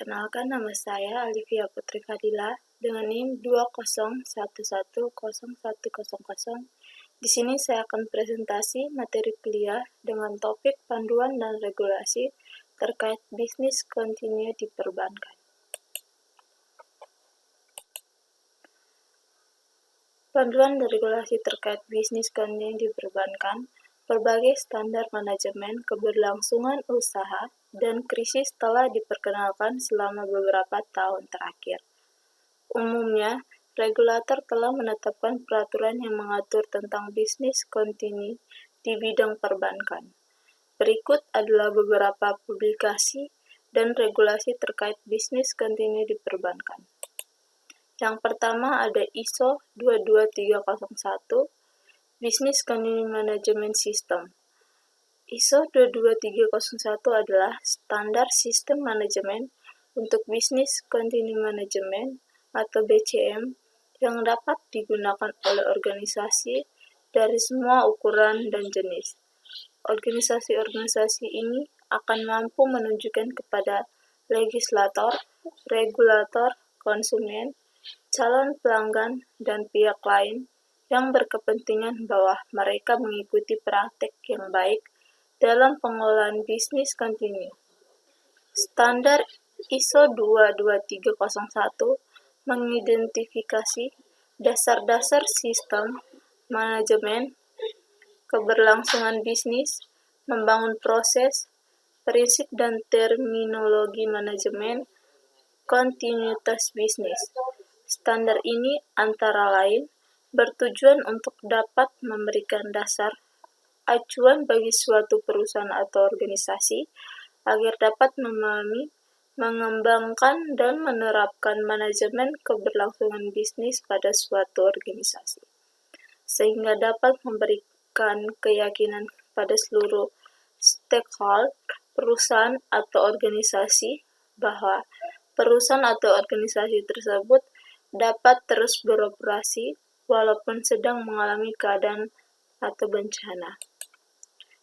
Perkenalkan, nama saya Alivia Putri Fadila dengan NIM 201101000. Di sini saya akan presentasi materi kuliah dengan topik panduan dan regulasi terkait bisnis kontinu di perbankan. Panduan dan regulasi terkait bisnis kontinu di perbankan, berbagai standar manajemen keberlangsungan usaha dan krisis telah diperkenalkan selama beberapa tahun terakhir. Umumnya, regulator telah menetapkan peraturan yang mengatur tentang bisnis kontinu di bidang perbankan. Berikut adalah beberapa publikasi dan regulasi terkait bisnis kontinu di perbankan. Yang pertama ada ISO 22301, Business Continuity Management System. ISO 22301 adalah standar sistem manajemen untuk bisnis continuity management atau BCM yang dapat digunakan oleh organisasi dari semua ukuran dan jenis. Organisasi-organisasi ini akan mampu menunjukkan kepada legislator, regulator, konsumen, calon pelanggan, dan pihak lain yang berkepentingan bahwa mereka mengikuti praktek yang baik dalam pengelolaan bisnis kontinu. Standar ISO 22301 mengidentifikasi dasar-dasar sistem manajemen keberlangsungan bisnis, membangun proses, prinsip dan terminologi manajemen kontinuitas bisnis. Standar ini antara lain bertujuan untuk dapat memberikan dasar acuan bagi suatu perusahaan atau organisasi agar dapat memahami, mengembangkan, dan menerapkan manajemen keberlangsungan bisnis pada suatu organisasi, sehingga dapat memberikan keyakinan pada seluruh stakeholder perusahaan atau organisasi bahwa perusahaan atau organisasi tersebut dapat terus beroperasi walaupun sedang mengalami keadaan atau bencana.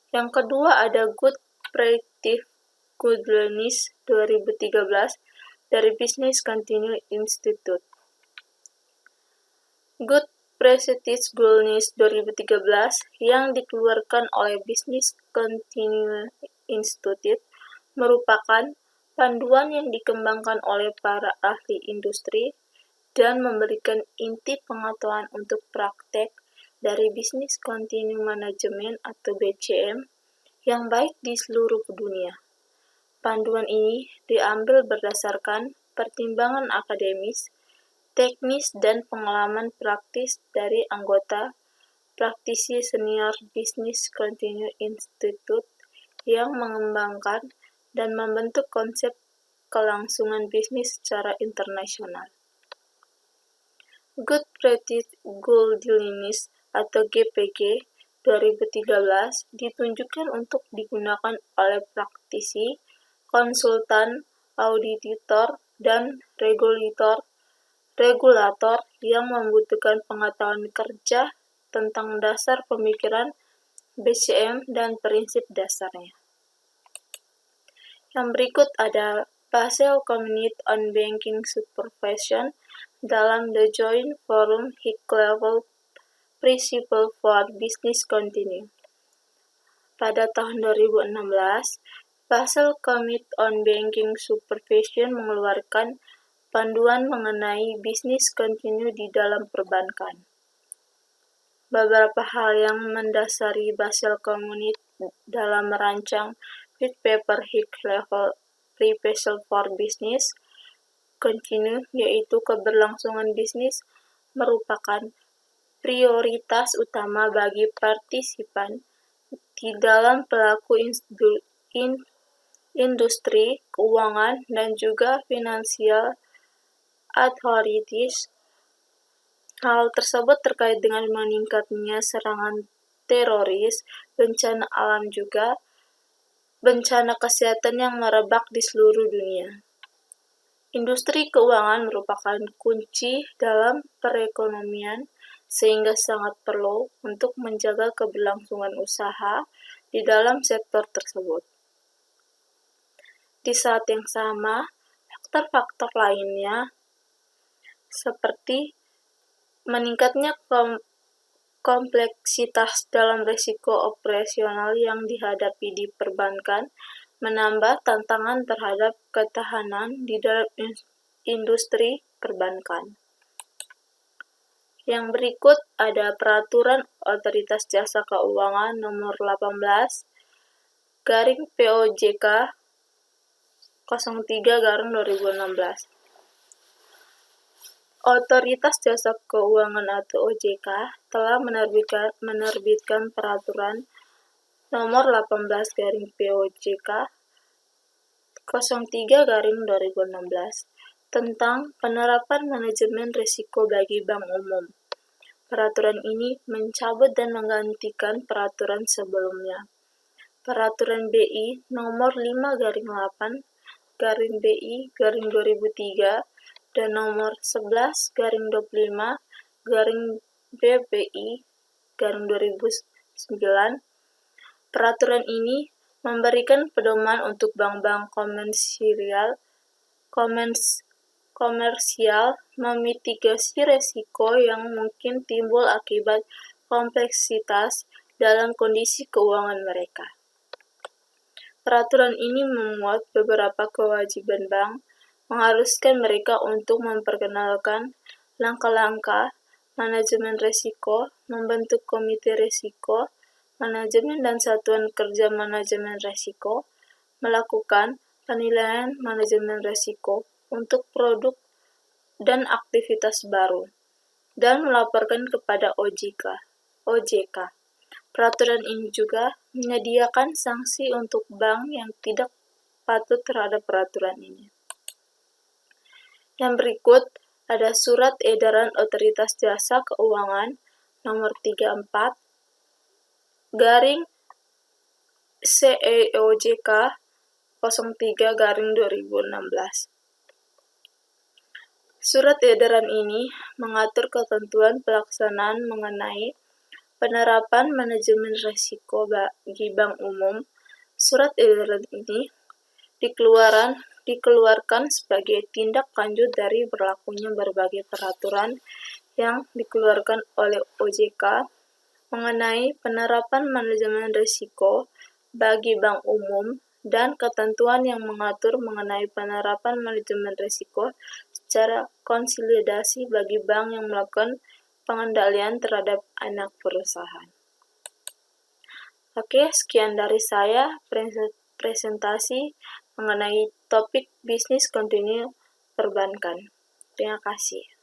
Yang kedua ada Good Practice Guidelines 2013 dari Business Continuity Institute. Good Practice Guidelines 2013 yang dikeluarkan oleh Business Continuity Institute merupakan panduan yang dikembangkan oleh para ahli industri dan memberikan inti pengetahuan untuk praktek dari bisnis kontinu manajemen atau BCM yang baik di seluruh dunia. Panduan ini diambil berdasarkan pertimbangan akademis, teknis, dan pengalaman praktis dari anggota praktisi senior Business Continuity Institute yang mengembangkan dan membentuk konsep kelangsungan bisnis secara internasional. Good Practice Guidelines atau GPG 2013 ditunjukkan untuk digunakan oleh praktisi, konsultan, auditor, dan regulator yang membutuhkan pengetahuan kerja tentang dasar pemikiran BCM dan prinsip dasarnya. Yang berikut ada Basel Committee on Banking Supervision dalam The Joint Forum High-Level Principle for Business Continuity. Pada tahun 2016, Basel Committee on Banking Supervision mengeluarkan panduan mengenai bisnis kontinu di dalam perbankan. Beberapa hal yang mendasari Basel Committee dalam merancang White Paper High-Level Principle for Business Continuity yaitu keberlangsungan bisnis merupakan prioritas utama bagi partisipan di dalam pelaku industri, keuangan, dan juga financial authorities. Hal tersebut terkait dengan meningkatnya serangan teroris, bencana alam juga bencana kesehatan yang merebak di seluruh dunia. Industri keuangan merupakan kunci dalam perekonomian sehingga sangat perlu untuk menjaga keberlangsungan usaha di dalam sektor tersebut. Di saat yang sama, Faktor-faktor lainnya seperti meningkatnya kompleksitas dalam risiko operasional yang dihadapi di perbankan, menambah tantangan terhadap ketahanan di dalam industri perbankan. Yang berikut ada Peraturan Otoritas Jasa Keuangan Nomor 18 garing POJK 03/2016. Otoritas Jasa Keuangan atau OJK telah menerbitkan Peraturan Nomor 18 garing POJK 03/2016 tentang penerapan manajemen risiko bagi bank umum. Peraturan ini mencabut dan menggantikan peraturan sebelumnya. Peraturan BI Nomor 5/8/BI/2003 dan Nomor 11/BBI/2009. Peraturan ini memberikan pedoman untuk bank-bank komersial memitigasi risiko yang mungkin timbul akibat kompleksitas dalam kondisi keuangan mereka. Peraturan ini memuat beberapa kewajiban bank, mengharuskan mereka untuk memperkenalkan langkah-langkah manajemen risiko, membentuk komite risiko, manajemen dan satuan kerja manajemen risiko, melakukan penilaian manajemen risiko untuk produk dan aktivitas baru, dan melaporkan kepada OJK. Peraturan ini juga menyediakan sanksi untuk bank yang tidak patuh terhadap peraturan ini. Yang berikut ada Surat Edaran Otoritas Jasa Keuangan Nomor 34 garing CEOJK 03/2016. Surat edaran ini mengatur ketentuan pelaksanaan mengenai penerapan manajemen risiko bagi bank umum. Surat edaran ini dikeluarkan sebagai tindak lanjut dari berlakunya berbagai peraturan yang dikeluarkan oleh OJK mengenai penerapan manajemen risiko bagi bank umum dan ketentuan yang mengatur mengenai penerapan manajemen risiko secara konsolidasi bagi bank yang melakukan pengendalian terhadap anak perusahaan. Oke, sekian dari saya presentasi mengenai topik bisnis kontinu perbankan. Terima kasih.